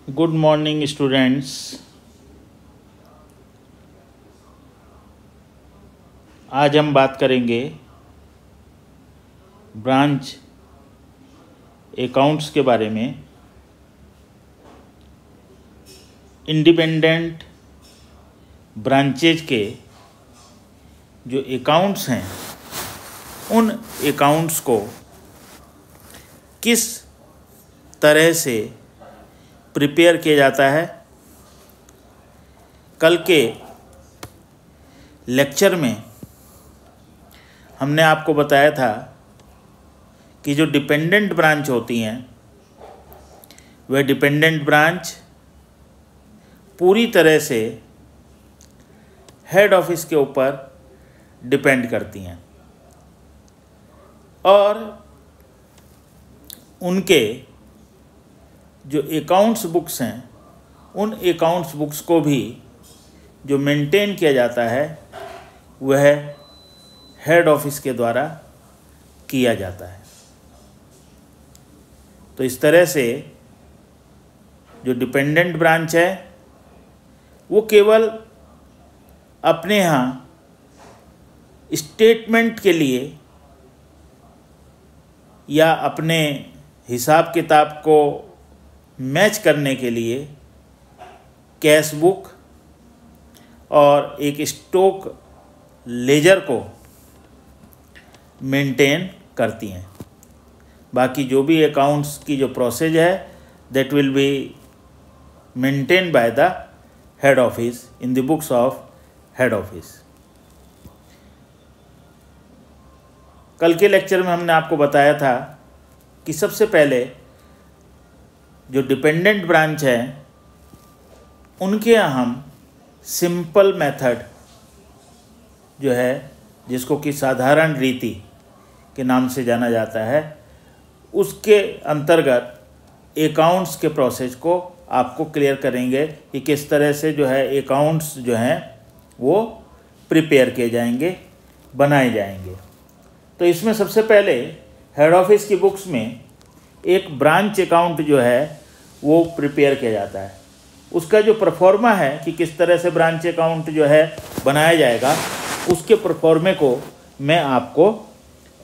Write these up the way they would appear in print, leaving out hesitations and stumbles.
Good morning students. आज हम बात करेंगे ब्रांच अकाउंट्स के बारे में। इंडिपेंडेंट ब्रांचेज के जो अकाउंट्स हैं उन अकाउंट्स को किस तरह से प्रिपेयर किया जाता है। कल के लेक्चर में हमने आपको बताया था कि जो डिपेंडेंट ब्रांच होती हैं वह डिपेंडेंट ब्रांच पूरी तरह से हेड ऑफिस के ऊपर डिपेंड करती हैं और उनके जो अकाउंट्स बुक्स हैं उन अकाउंट्स बुक्स को भी जो मेंटेन किया जाता है वह हेड ऑफिस के द्वारा किया जाता है। तो इस तरह से जो डिपेंडेंट ब्रांच है वो केवल अपने यहाँ स्टेटमेंट के लिए या अपने हिसाब किताब को मैच करने के लिए कैश बुक और एक स्टॉक लेजर को मेंटेन करती हैं। बाकी जो भी अकाउंट्स की जो प्रोसेस है that will be maintain by the head office in the books of head office. कल के लेक्चर में हमने आपको बताया था कि सबसे पहले जो डिपेंडेंट ब्रांच है उनके यहाँ हम सिंपल मेथड जो है जिसको कि साधारण रीति के नाम से जाना जाता है उसके अंतर्गत अकाउंट्स के प्रोसेस को आपको क्लियर करेंगे कि किस तरह से जो है अकाउंट्स जो हैं वो प्रिपेयर किए जाएंगे, बनाए जाएंगे। तो इसमें सबसे पहले हेड ऑफिस की बुक्स में एक ब्रांच अकाउंट जो है वो प्रिपेयर किया जाता है। उसका जो परफॉर्मा है कि किस तरह से ब्रांच अकाउंट जो है बनाया जाएगा उसके परफॉर्मे को मैं आपको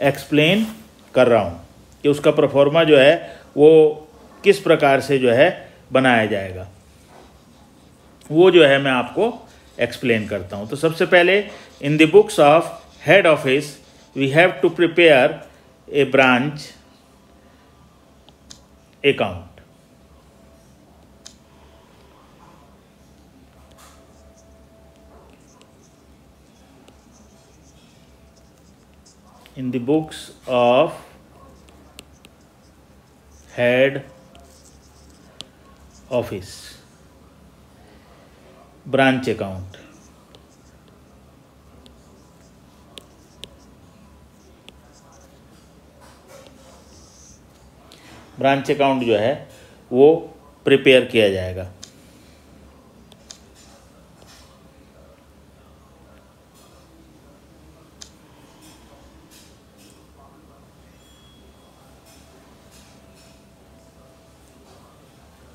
एक्सप्लेन कर रहा हूँ कि उसका परफॉर्मा जो है वो किस प्रकार से जो है बनाया जाएगा, वो जो है मैं आपको एक्सप्लेन करता हूँ। तो सबसे पहले in the books of head office we have to prepare a branch account. In the books of head office branch account branch account जो है वो प्रिपेयर किया जाएगा।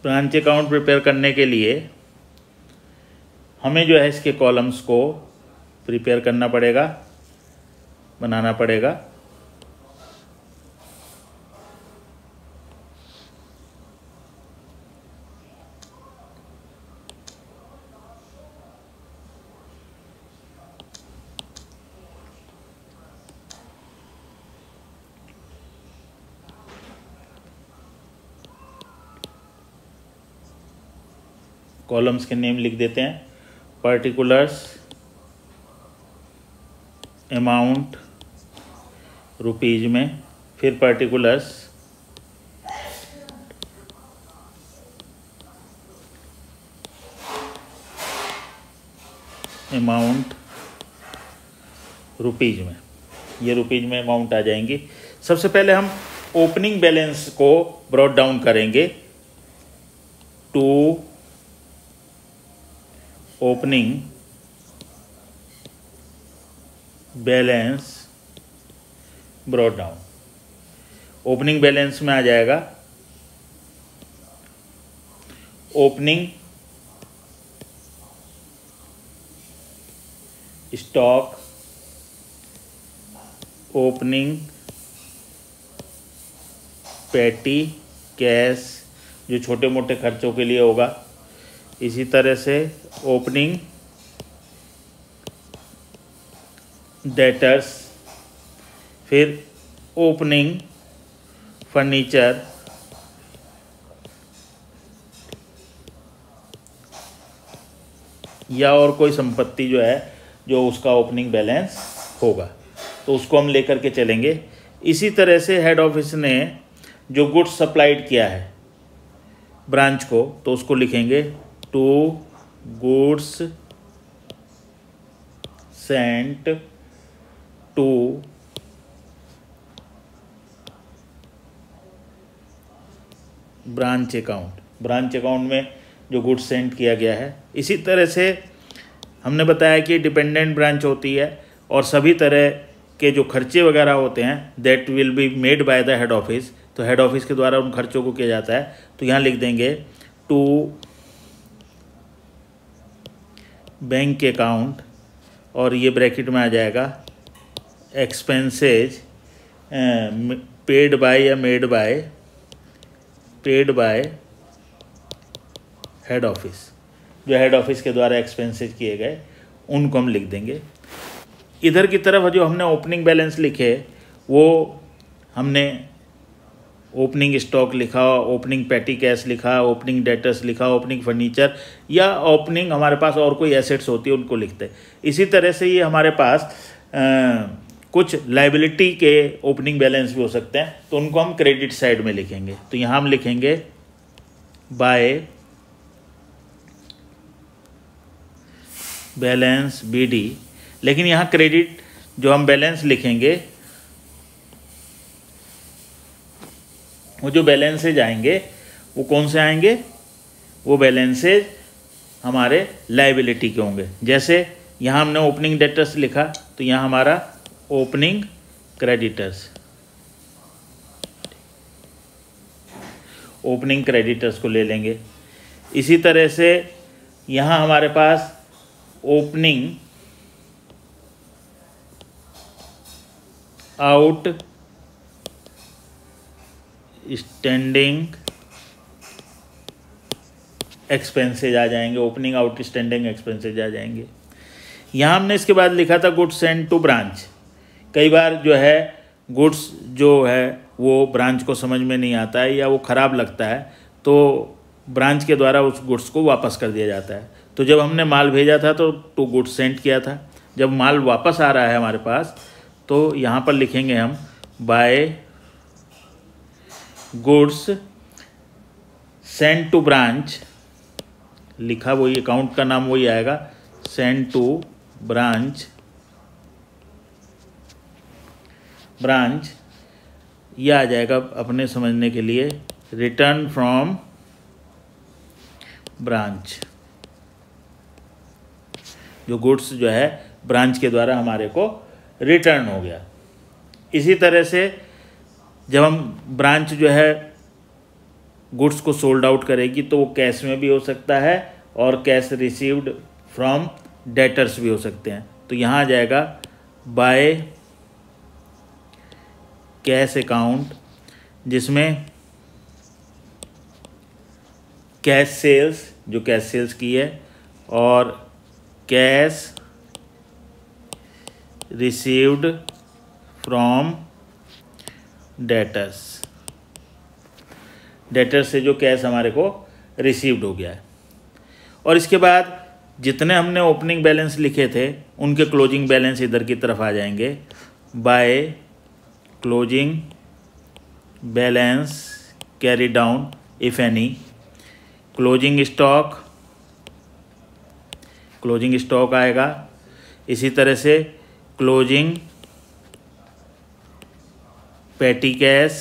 ब्रांच अकाउंट प्रिपेयर करने के लिए हमें जो है इसके कॉलम्स को प्रिपेयर करना पड़ेगा, बनाना पड़ेगा। कॉलम्स के नेम लिख देते हैं। पर्टिकुलर्स, अमाउंट रुपीज में, फिर पर्टिकुलर्स, अमाउंट रुपीज में, ये रुपीज में अमाउंट आ जाएंगी। सबसे पहले हम ओपनिंग बैलेंस को ब्रॉट डाउन करेंगे to opening balance brought down. Opening balance में आ जाएगा opening stock, opening petty cash जो छोटे मोटे खर्चों के लिए होगा, इसी तरह से ओपनिंग डेटर्स, फिर ओपनिंग फर्नीचर, या और कोई संपत्ति जो है जो उसका ओपनिंग बैलेंस होगा, तो उसको हम लेकर के चलेंगे। इसी तरह से हेड ऑफिस ने जो गुड्स सप्लाइड किया है ब्रांच को, तो उसको लिखेंगे to goods sent to branch account. Branch account में जो गुड्स सेंड किया गया है। इसी तरह से हमने बताया कि डिपेंडेंट ब्रांच होती है और सभी तरह के जो खर्चे वगैरह होते हैं that will be made by the head office, तो हेड ऑफिस के द्वारा उन खर्चों को किया जाता है। तो यहाँ लिख देंगे टू बैंक अकाउंट, और ये ब्रैकेट में आ जाएगा एक्सपेंसेज पेड बाय या made by, paid by head office, जो हेड ऑफिस के द्वारा एक्सपेंसेज किए गए उनको हम लिख देंगे। इधर की तरफ जो हमने ओपनिंग बैलेंस लिखे वो हमने ओपनिंग स्टॉक लिखा, ओपनिंग पेटी कैश लिखा, ओपनिंग डेटर्स लिखा, ओपनिंग फर्नीचर, या ओपनिंग हमारे पास और कोई एसेट्स होती है उनको लिखते हैं। इसी तरह से ये हमारे पास कुछ लाइबिलिटी के ओपनिंग बैलेंस भी हो सकते हैं, तो उनको हम क्रेडिट साइड में लिखेंगे। तो यहाँ हम लिखेंगे बाय बैलेंस BD, लेकिन यहाँ क्रेडिट जो हम बैलेंस लिखेंगे वो जो बैलेंसेज आएंगे वो कौन से आएंगे, वो बैलेंसेज हमारे लाइबिलिटी के होंगे। जैसे यहाँ हमने ओपनिंग डेटर्स लिखा, तो यहाँ हमारा ओपनिंग क्रेडिटर्स, ओपनिंग क्रेडिटर्स को ले लेंगे। इसी तरह से यहाँ हमारे पास ओपनिंग आउट स्टैंडिंग एक्सपेंसेज आ जाएंगे, ओपनिंग आउट स्टैंडिंग एक्सपेंसेज आ जाएंगे। यहाँ हमने इसके बाद लिखा था गुड्स सेंट टू ब्रांच। कई बार जो है गुड्स जो है वो ब्रांच को समझ में नहीं आता है या वो ख़राब लगता है, तो ब्रांच के द्वारा उस गुड्स को वापस कर दिया जाता है। तो जब हमने माल भेजा था तो टू गुड्स सेंट किया था, जब माल वापस आ रहा है हमारे पास तो यहाँ पर लिखेंगे हम by goods sent to branch, लिखा वही, अकाउंट का नाम वही आएगा, सेंट टू ब्रांच, ब्रांच ये आ जाएगा अपने समझने के लिए रिटर्न फ्रॉम ब्रांच, जो गुड्स जो है ब्रांच के द्वारा हमारे को रिटर्न हो गया। इसी तरह से जब हम ब्रांच जो है गुड्स को सोल्ड आउट करेगी तो वो कैश में भी हो सकता है और कैश रिसीव्ड फ्रॉम डेटर्स भी हो सकते हैं। तो यहाँ आ जाएगा बाय कैश अकाउंट, जिसमें कैश सेल्स, जो कैश सेल्स की है, और cash received from debtors, debtors से जो कैश हमारे को रिसीव्ड हो गया है। और इसके बाद जितने हमने ओपनिंग बैलेंस लिखे थे उनके क्लोजिंग बैलेंस इधर की तरफ आ जाएंगे by closing balance carry down if any, closing stock, closing stock आएगा। इसी तरह से क्लोजिंग पेटी कैश,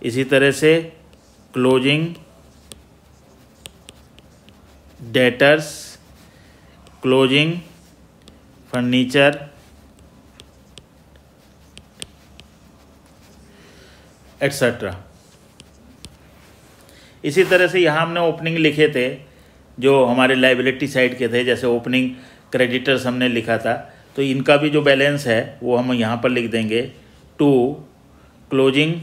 इसी तरह से closing debtors, closing furniture, etcetera. इसी तरह से यहाँ हमने ओपनिंग लिखे थे जो हमारे लाइबिलिटी साइड के थे, जैसे ओपनिंग क्रेडिटर्स हमने लिखा था, तो इनका भी जो बैलेंस है वो हम यहाँ पर लिख देंगे to closing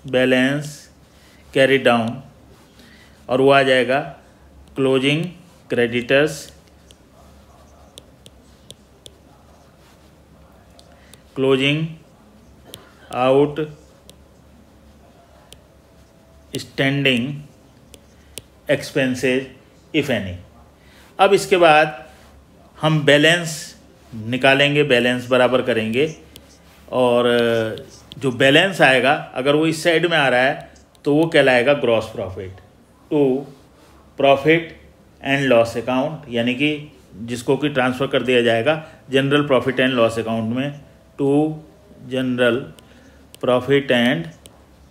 balance carry down, और वो आ जाएगा closing creditors closing outstanding expenses if any. अब इसके बाद हम बैलेंस निकालेंगे, बैलेंस बराबर करेंगे, और जो बैलेंस आएगा अगर वो इस साइड में आ रहा है तो वो कहलाएगा gross profit. To profit and loss account, यानी कि जिसको कि ट्रांसफ़र कर दिया जाएगा general profit and loss account में, to general profit and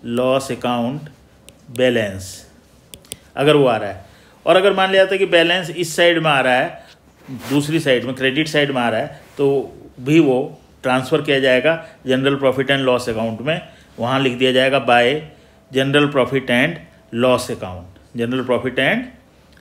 loss account balance, अगर वो आ रहा है। और अगर मान लिया था कि बैलेंस इस साइड में आ रहा है, दूसरी साइड में क्रेडिट साइड में आ रहा है, तो भी वो ट्रांसफ़र किया जाएगा general profit and loss account में। वहाँ लिख दिया जाएगा bye general profit and loss account, general profit and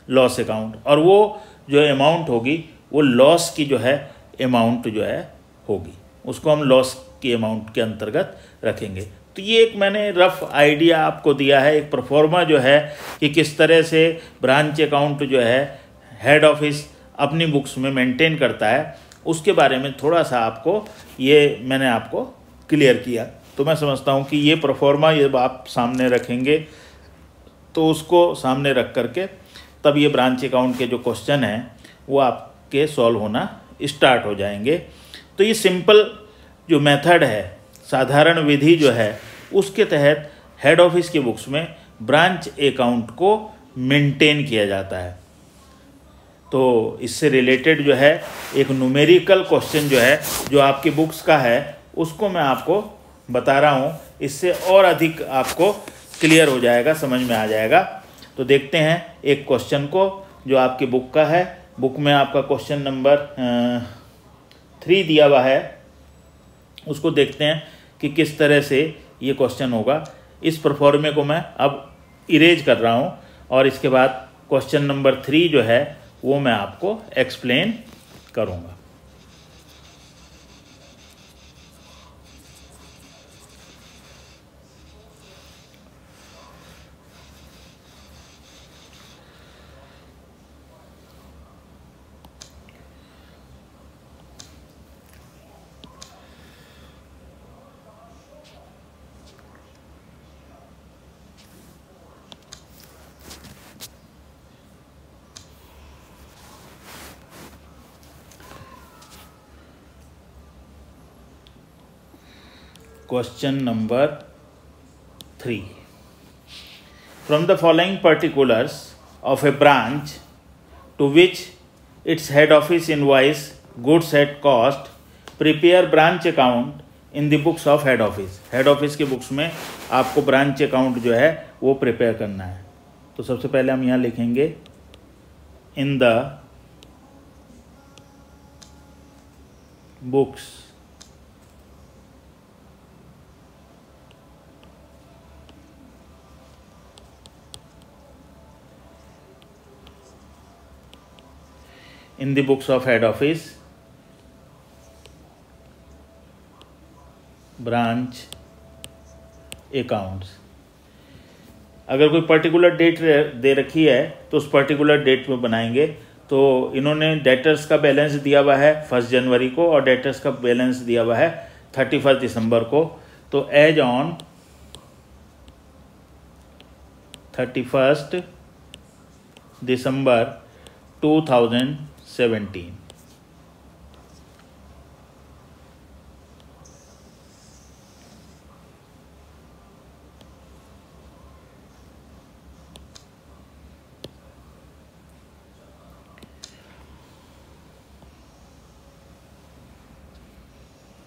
loss account, और वो जो अमाउंट होगी वो लॉस की जो है अमाउंट जो है होगी, उसको हम लॉस की अमाउंट के अंतर्गत रखेंगे। तो ये एक मैंने रफ आइडिया आपको दिया है, एक प्रोफॉर्मा जो है कि किस तरह से ब्रांच अकाउंट जो है हेड ऑफिस अपनी बुक्स में मेंटेन करता है, उसके बारे में थोड़ा सा आपको ये मैंने आपको क्लियर किया। तो मैं समझता हूँ कि ये प्रोफॉर्मा ये आप सामने रखेंगे तो उसको सामने रख करके तब ये ब्रांच अकाउंट के जो क्वेश्चन हैं वो आपके सॉल्व होना स्टार्ट हो जाएंगे। तो ये सिंपल जो मेथड है, साधारण विधि जो है, उसके तहत हेड ऑफिस की बुक्स में ब्रांच अकाउंट को मेंटेन किया जाता है। तो इससे रिलेटेड जो है एक न्यूमेरिकल क्वेश्चन जो है जो आपकी बुक्स का है उसको मैं आपको बता रहा हूँ, इससे और अधिक आपको क्लियर हो जाएगा, समझ में आ जाएगा। तो देखते हैं एक क्वेश्चन को जो आपकी बुक का है। बुक में आपका क्वेश्चन नंबर 3 दिया हुआ है, उसको देखते हैं कि किस तरह से ये क्वेश्चन होगा। इस परफॉर्मे को मैं अब इरेज कर रहा हूँ और इसके बाद क्वेश्चन नंबर 3 जो है वो मैं आपको एक्सप्लेन करूँगा। Question number 3. From the following particulars of a branch to which its head office invoice goods at cost, prepare branch account in the books of head office. Head office के books में आपको branch account जो है वो prepare करना है। तो सबसे पहले हम यहाँ लिखेंगे इन the books in the books of head office branch accounts। अगर कोई पर्टिकुलर डेट दे रखी है तो उस पर्टिकुलर डेट में बनाएंगे। तो इन्होंने डेटर्स का बैलेंस दिया हुआ है 1 जनवरी को और डेटर्स का बैलेंस दिया हुआ है 31 दिसंबर को। तो एज ऑन 31 दिसंबर 2017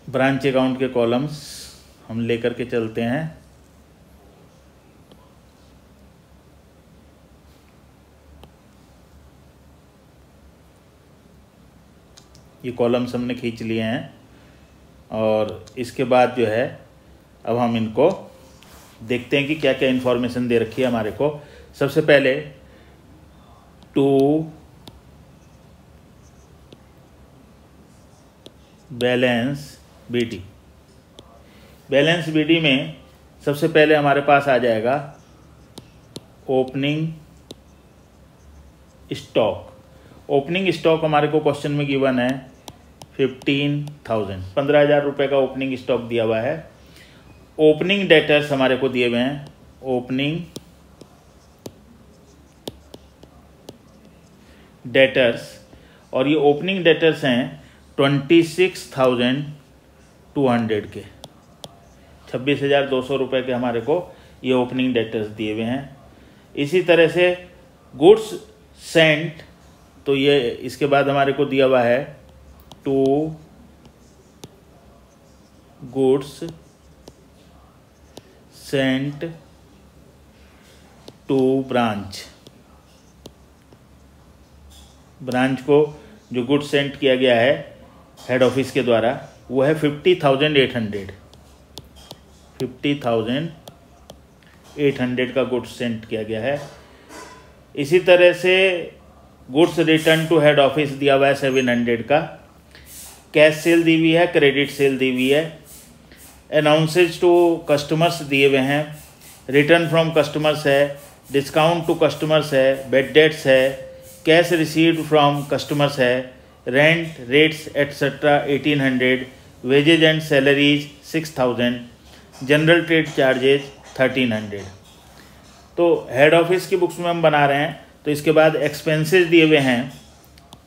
ब्रांच अकाउंट के कॉलम्स हम लेकर के चलते हैं। ये कॉलम्स हमने खींच लिए हैं और इसके बाद जो है अब हम इनको देखते हैं कि क्या क्या इन्फॉर्मेशन दे रखी है हमारे को। सबसे पहले to balance BD. Balance BD में सबसे पहले हमारे पास आ जाएगा ओपनिंग स्टॉक। ओपनिंग स्टॉक हमारे को क्वेश्चन में गिवन है 15,000, 15,000 रुपये का ओपनिंग स्टॉक दिया हुआ है। ओपनिंग डेटर्स हमारे को दिए हुए हैं, ओपनिंग डेटर्स, और ये ओपनिंग डेटर्स हैं 26,200 के, 26,200 रुपये के हमारे को ये ओपनिंग डेटर्स दिए हुए हैं। इसी तरह से गुड्स सेंट, तो ये इसके बाद हमारे को दिया हुआ है to goods sent to branch. Branch को जो गुड्स सेंट किया गया है हेड ऑफिस के द्वारा वो है 50,800, 50,800 का गुड्स सेंट किया गया है। इसी तरह से goods return to head office दिया हुआ है 700 का। कैश सेल दी हुई है, क्रेडिट सेल दी हुई है। अनाउंसेज टू कस्टमर्स दिए हुए हैं, रिटर्न फ्रॉम कस्टमर्स है, डिस्काउंट टू कस्टमर्स है, बेड डेट्स है, कैश रिसीव्ड फ्रॉम कस्टमर्स है, rent rates etcetera 1800, wages and salaries 6000, general trade charges 1300। तो हेड ऑफिस की बुक्स में हम बना रहे हैं। तो इसके बाद एक्सपेंसेस दिए हुए हैं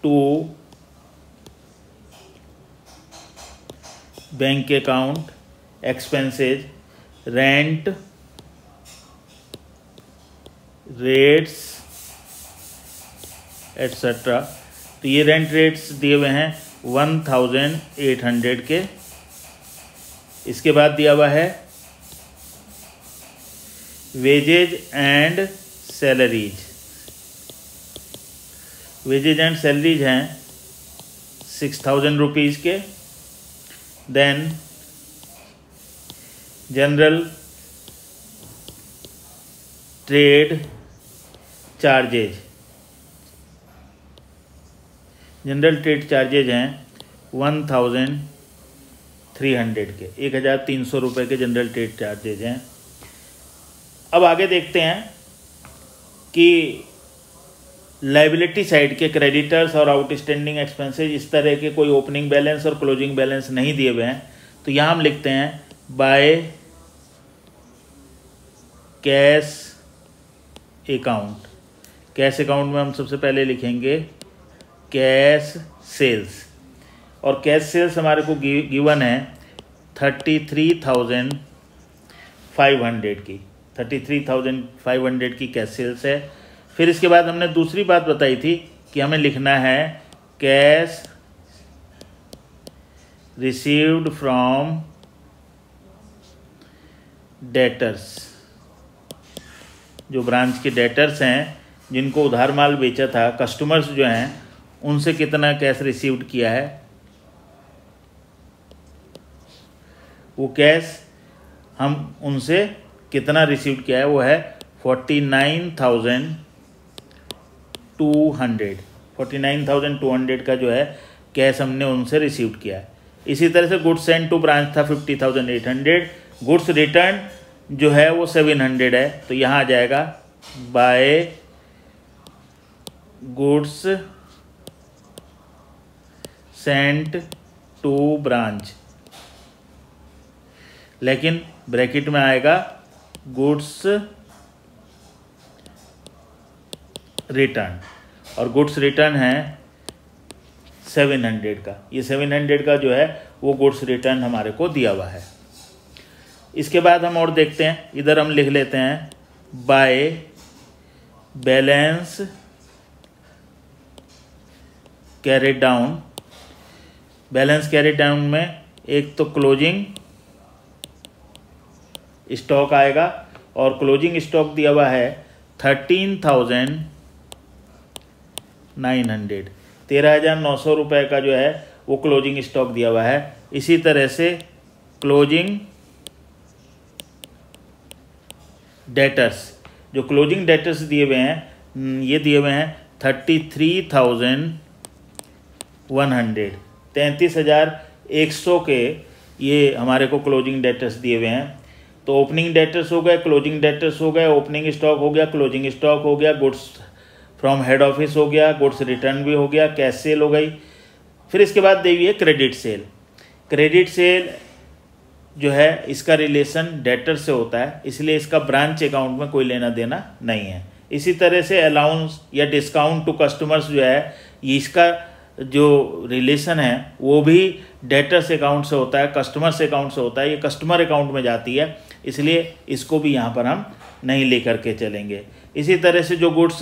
to bank account expenses, rent rates etcetera. तो ये रेंट रेट्स दिए हुए हैं 1,800 के। इसके बाद दिया हुआ है wages and salaries. Wages and salaries हैं 6,000 रुपीज़ के। Then general trade charges, general trade charges हैं 1,300 के, 1,300 रुपये के जनरल ट्रेड चार्जेज हैं। अब आगे देखते हैं कि लायबिलिटी साइड के क्रेडिटर्स और आउटस्टैंडिंग एक्सपेंसेस, इस तरह के कोई ओपनिंग बैलेंस और क्लोजिंग बैलेंस नहीं दिए हुए हैं। तो यहाँ हम लिखते हैं by cash account. Cash account में हम सबसे पहले लिखेंगे कैश सेल्स, और कैश सेल्स हमारे को गिवन है 33,500 की, 33,500 की कैश सेल्स है। फिर इसके बाद हमने दूसरी बात बताई थी कि हमें लिखना है कैश रिसीव्ड फ्रॉम डेटर्स। जो ब्रांच के डेटर्स हैं, जिनको उधार माल बेचा था, कस्टमर्स जो हैं, उनसे कितना कैश रिसीव्ड किया है, वो कैश हम उनसे कितना रिसीव्ड किया है वो है 49,200, 49,200 का जो है कैश हमने उनसे रिसीव्ड किया है। इसी तरह से गुड्स सेंट टू ब्रांच था 50,800, गुड्स रिटर्न जो है वो 700 है। तो यहाँ आ जाएगा by goods sent to branch, लेकिन ब्रैकेट में आएगा गुड्स रिटर्न, और गुड्स रिटर्न है 700 का। ये 700 का जो है वो गुड्स रिटर्न हमारे को दिया हुआ है। इसके बाद हम और देखते हैं, इधर हम लिख लेते हैं by balance carried down. Balance carried down में एक तो क्लोजिंग स्टॉक आएगा, और क्लोजिंग स्टॉक दिया हुआ है 13,900, 13,900 रुपये का जो है वो क्लोजिंग स्टॉक दिया हुआ है। इसी तरह से क्लोजिंग डेटर्स, जो क्लोजिंग डेटर्स दिए हुए हैं, ये दिए हुए हैं 33,100, 33,100 के ये हमारे को क्लोजिंग डेटर्स दिए हुए हैं। तो ओपनिंग डेटर्स हो गए, क्लोजिंग डेटर्स हो गए, ओपनिंग स्टॉक हो गया, क्लोजिंग स्टॉक हो गया, गुड्स फ्रॉम हेड ऑफिस हो गया, गुड्स रिटर्न भी हो गया, कैश सेल हो गई। फिर इसके बाद दी हुई है क्रेडिट सेल। क्रेडिट सेल जो है इसका रिलेशन डेटर से होता है, इसलिए इसका ब्रांच अकाउंट में कोई लेना देना नहीं है। इसी तरह से अलाउंस या डिस्काउंट टू कस्टमर्स जो है, ये इसका जो रिलेशन है वो भी डेटर्स अकाउंट से होता है, कस्टमर्स अकाउंट से होता है, ये कस्टमर अकाउंट में जाती है, इसलिए इसको भी यहाँ पर हम नहीं ले करके चलेंगे। इसी तरह से जो गुड्स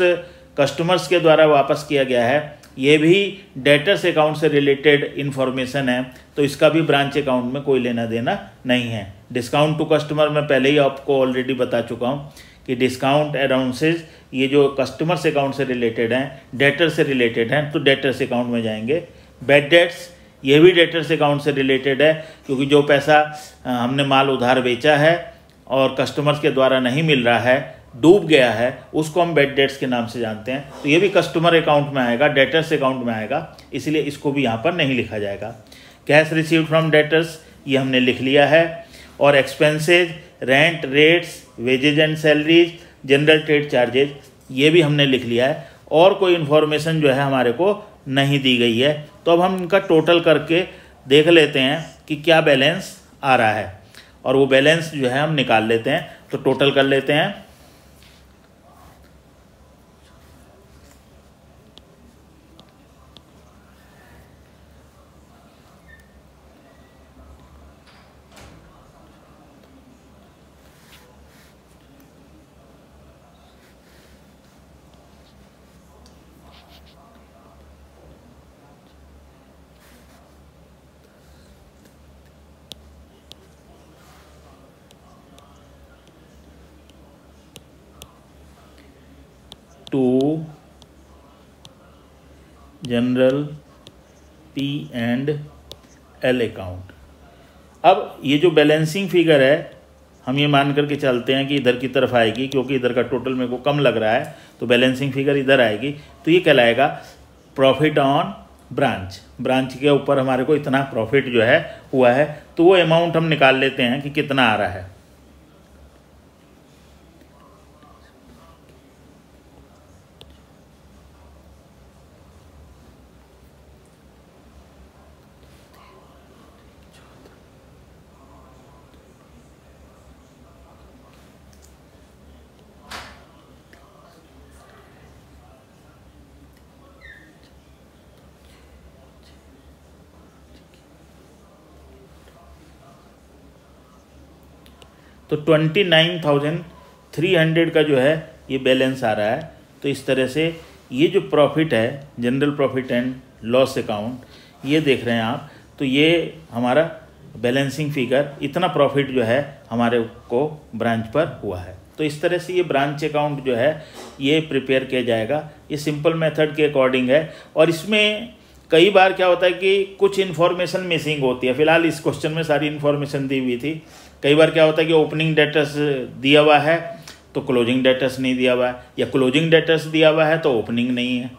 कस्टमर्स के द्वारा वापस किया गया है, ये भी डेटर्स अकाउंट से रिलेटेड इन्फॉर्मेशन है, तो इसका भी ब्रांच अकाउंट में कोई लेना देना नहीं है। डिस्काउंट टू कस्टमर मैं पहले ही आपको ऑलरेडी बता चुका हूँ कि डिस्काउंट अलाउंसेज ये जो कस्टमर्स अकाउंट से रिलेटेड हैं, डेटर से रिलेटेड हैं, तो डेटर्स अकाउंट में जाएंगे। बैड डेट्स ये भी डेटर्स अकाउंट से रिलेटेड है, क्योंकि जो पैसा हमने माल उधार बेचा है और कस्टमर्स के द्वारा नहीं मिल रहा है, डूब गया है, उसको हम बैड डेट्स के नाम से जानते हैं, तो ये भी कस्टमर अकाउंट में आएगा, डेटर्स अकाउंट में आएगा, इसलिए इसको भी यहाँ पर नहीं लिखा जाएगा। कैश रिसीव्ड फ्रॉम डेटर्स ये हमने लिख लिया है, और expenses, rent, rates, wages and salaries, general trade charges ये भी हमने लिख लिया है, और कोई इन्फॉर्मेशन जो है हमारे को नहीं दी गई है। तो अब हम इनका टोटल करके देख लेते हैं कि क्या बैलेंस आ रहा है, और वो बैलेंस जो है हम निकाल लेते हैं। तो टोटल कर लेते हैं। To general P and L account. अब ये जो बैलेंसिंग फिगर है, हम ये मान करके चलते हैं कि इधर की तरफ आएगी, क्योंकि इधर का टोटल मेरे को कम लग रहा है, तो बैलेंसिंग फिगर इधर आएगी। तो ये कहलाएगा प्रॉफिट ऑन ब्रांच। ब्रांच के ऊपर हमारे को इतना प्रॉफिट जो है हुआ है, तो वो अमाउंट हम निकाल लेते हैं कि कितना आ रहा है। तो 29,300 का जो है ये बैलेंस आ रहा है। तो इस तरह से ये जो प्रॉफिट है, general profit and loss account, ये देख रहे हैं आप, तो ये हमारा बैलेंसिंग फिगर, इतना प्रॉफिट जो है हमारे को ब्रांच पर हुआ है। तो इस तरह से ये ब्रांच अकाउंट जो है ये प्रिपेयर किया जाएगा। ये सिंपल मेथड के अकॉर्डिंग है, और इसमें कई बार क्या होता है कि कुछ इन्फॉर्मेशन मिसिंग होती है। फिलहाल इस क्वेश्चन में सारी इन्फॉर्मेशन दी हुई थी। कई बार क्या होता है कि ओपनिंग डेटर्स दिया हुआ है तो क्लोजिंग डेटर्स नहीं दिया हुआ है, या क्लोजिंग डेटर्स दिया हुआ है तो ओपनिंग नहीं है।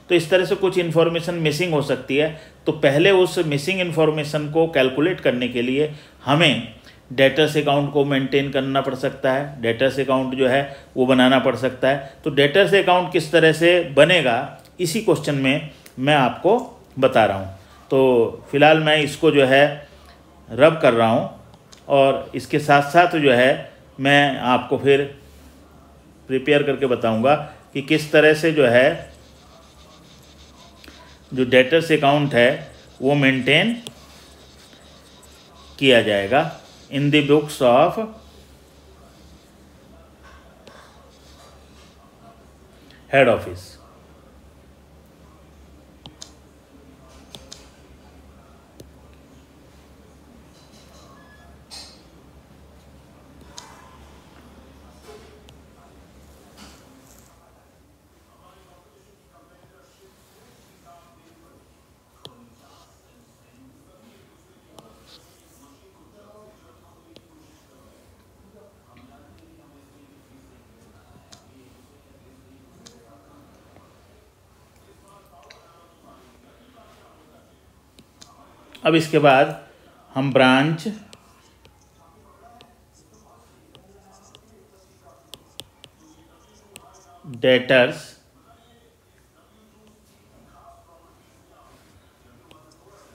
तो इस तरह से कुछ इन्फॉर्मेशन मिसिंग हो सकती है। तो पहले उस मिसिंग इन्फॉर्मेशन को कैलकुलेट करने के लिए हमें डेटर्स अकाउंट को मेंटेन करना पड़ सकता है, डेटर्स अकाउंट जो है वो बनाना पड़ सकता है। तो डेटर्स अकाउंट किस तरह से बनेगा, इसी क्वेश्चन में मैं आपको बता रहा हूँ। तो फिलहाल मैं इसको जो है रब कर रहा हूँ, और इसके साथ साथ जो है मैं आपको फिर प्रिपेयर करके बताऊंगा कि किस तरह से जो है जो डेटर्स अकाउंट है वो मेंटेन किया जाएगा इन the books of head office. अब इसके बाद हम ब्रांच डेटर्स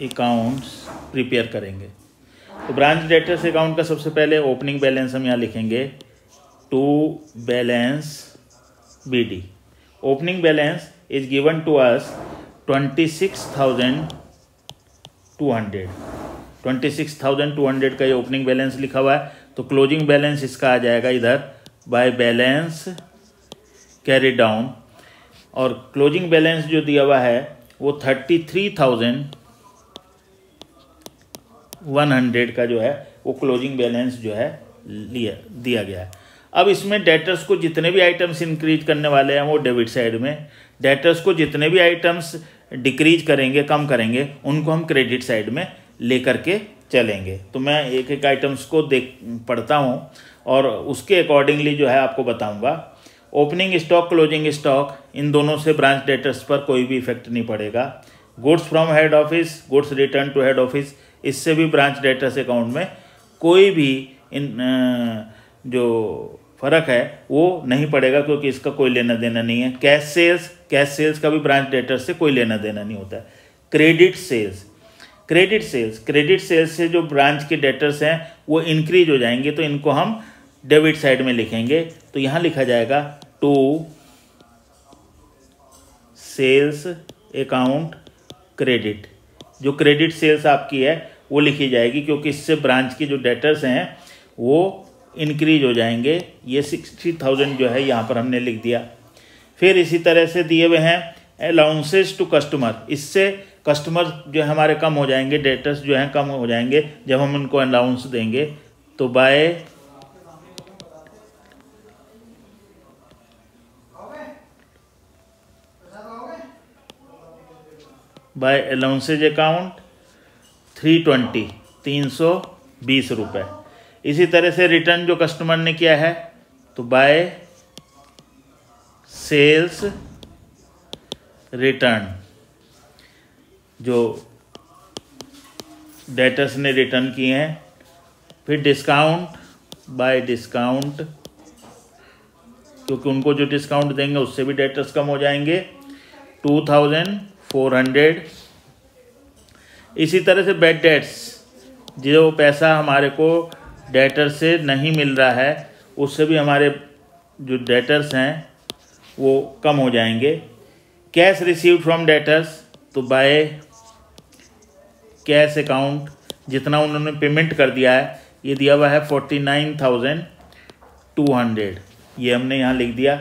अकाउंट्स प्रिपेयर करेंगे। तो ब्रांच डेटर्स अकाउंट का सबसे पहले ओपनिंग बैलेंस हम यहाँ लिखेंगे to balance BD। Opening balance is given to us 26,200। 26,200 का ये ओपनिंग बैलेंस लिखा हुआ है। तो क्लोजिंग बैलेंस इसका आ जाएगा इधर बाय बैलेंस कैरी डाउन, और क्लोजिंग बैलेंस जो दिया हुआ है वो 33,100 का जो है वो क्लोजिंग बैलेंस जो है दिया गया है। अब इसमें डेटर्स को जितने भी आइटम्स इंक्रीज करने वाले हैं वो डेबिट साइड में, डेटर्स को जितने भी आइटम्स डिक्रीज करेंगे, कम करेंगे, उनको हम क्रेडिट साइड में लेकर के चलेंगे। तो मैं एक एक आइटम्स को पढ़ता हूँ और उसके अकॉर्डिंगली जो है आपको बताऊँगा। ओपनिंग स्टॉक, क्लोजिंग स्टॉक, इन दोनों से ब्रांच डेटर्स पर कोई भी इफेक्ट नहीं पड़ेगा। Goods from head office, goods return to head office, इससे भी ब्रांच डेटर्स अकाउंट में कोई भी जो फ़र्क है वो नहीं पड़ेगा, क्योंकि इसका कोई लेना देना नहीं है। कैश सेल्स का भी ब्रांच डेटर्स से कोई लेना देना नहीं होता है। क्रेडिट सेल्स से जो ब्रांच के डेटर्स हैं वो इंक्रीज हो जाएंगे, तो इनको हम डेबिट साइड में लिखेंगे। तो यहाँ लिखा जाएगा टू सेल्स अकाउंट क्रेडिट। जो क्रेडिट सेल्स आपकी है वो लिखी जाएगी, क्योंकि इससे ब्रांच की जो डेटर्स हैं वो इंक्रीज हो जाएंगे। ये 60,000 जो है यहाँ पर हमने लिख दिया। फिर इसी तरह से दिए हुए हैं अलाउंसेस टू कस्टमर, इससे कस्टमर जो है हमारे कम हो जाएंगे, डेटर्स जो हैं कम हो जाएंगे जब हम उनको अलाउंस देंगे। तो बाय अलाउंसेज अकाउंट 320 रुपये। इसी तरह से रिटर्न जो कस्टमर ने किया है तो बाय सेल्स रिटर्न, जो डेटर्स ने रिटर्न किए हैं। फिर डिस्काउंट बाय डिस्काउंट, क्योंकि उनको जो डिस्काउंट देंगे उससे भी डेटर्स कम हो जाएंगे, 2,400। इसी तरह से बैड डेट्स, जो पैसा हमारे को डेटर से नहीं मिल रहा है उससे भी हमारे जो डेटर्स हैं वो कम हो जाएंगे। कैश रिसीव्ड फ्रॉम डेटर्स, तो बाय कैश अकाउंट, जितना उन्होंने पेमेंट कर दिया है, ये दिया हुआ है 49,200, ये हमने यहाँ लिख दिया।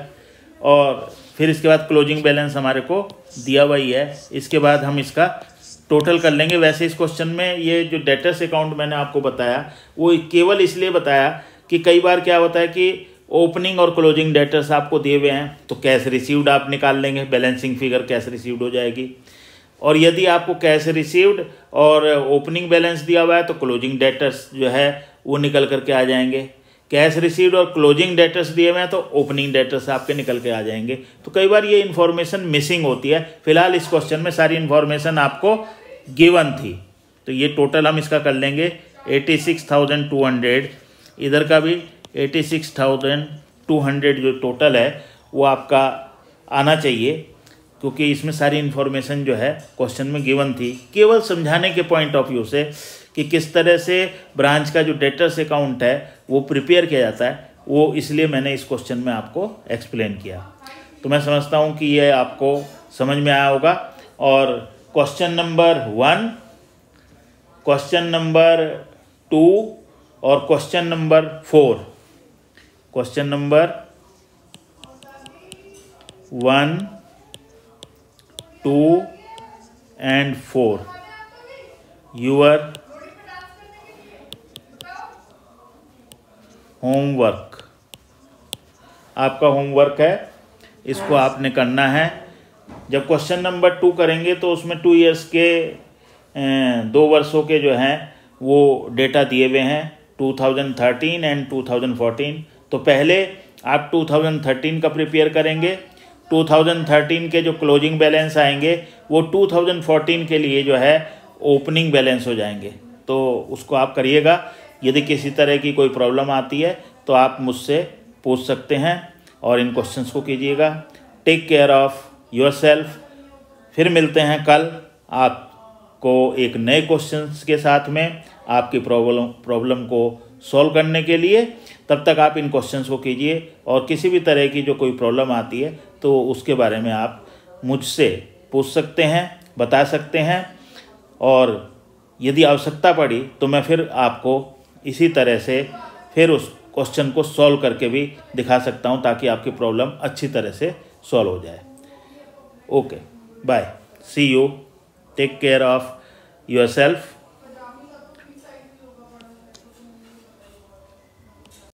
और फिर इसके बाद क्लोजिंग बैलेंस हमारे को दिया हुआ ही है। इसके बाद हम इसका टोटल कर लेंगे। वैसे इस क्वेश्चन में ये जो डेटर्स अकाउंट मैंने आपको बताया वो केवल इसलिए बताया कि कई बार क्या होता है कि ओपनिंग और क्लोजिंग डेटर्स आपको दिए हुए हैं तो कैश रिसीव्ड आप निकाल लेंगे, बैलेंसिंग फिगर कैश रिसीव्ड हो जाएगी। और यदि आपको कैश रिसीव्ड और ओपनिंग बैलेंस दिया हुआ है तो क्लोजिंग डेटर्स जो है वो निकल करके आ जाएंगे। कैश रिसीव्ड और क्लोजिंग डेटर्स दिए हुए हैं तो ओपनिंग डेटर्स आपके निकल के आ जाएंगे। तो कई बार ये इन्फॉर्मेशन मिसिंग होती है। फिलहाल इस क्वेश्चन में सारी इन्फॉर्मेशन आपको गिवन थी, तो ये टोटल हम इसका कर लेंगे 86,200। इधर का भी 86,200 जो टोटल है वो आपका आना चाहिए, क्योंकि इसमें सारी इन्फॉर्मेशन जो है क्वेश्चन में गिवन थी। केवल समझाने के पॉइंट ऑफ व्यू से कि किस तरह से ब्रांच का जो डेटर्स अकाउंट है वो प्रिपेयर किया जाता है, वो इसलिए मैंने इस क्वेश्चन में आपको एक्सप्लेन किया। तो मैं समझता हूँ कि ये आपको समझ में आया होगा। और क्वेश्चन नंबर 1, क्वेश्चन नंबर 2 और question number 4, question number 1, 2 and 4 your homework, आपका होमवर्क है, इसको आपने करना है। जब क्वेश्चन नंबर 2 करेंगे तो उसमें 2 इयर्स के 2 वर्षों के जो हैं वो डेटा दिए हुए हैं, 2013 एंड 2014। तो पहले आप 2013 का प्रिपेयर करेंगे। 2013 के जो क्लोजिंग बैलेंस आएंगे वो 2014 के लिए जो है ओपनिंग बैलेंस हो जाएंगे। तो उसको आप करिएगा। यदि किसी तरह की कोई प्रॉब्लम आती है तो आप मुझसे पूछ सकते हैं और इन क्वेश्चंस को कीजिएगा। Take care of yourself. फिर मिलते हैं कल आपको एक नए क्वेश्चंस के साथ में आपकी प्रॉब्लम को सॉल्व करने के लिए। तब तक आप इन क्वेश्चंस को कीजिए और किसी भी तरह की जो कोई प्रॉब्लम आती है तो उसके बारे में आप मुझसे पूछ सकते हैं, बता सकते हैं, और यदि आवश्यकता पड़ी तो मैं फिर आपको इसी तरह से फिर उस क्वेश्चन को सॉल्व करके भी दिखा सकता हूं ताकि आपकी प्रॉब्लम अच्छी तरह से सॉल्व हो जाए। Okay, bye, see you, take care of yourself.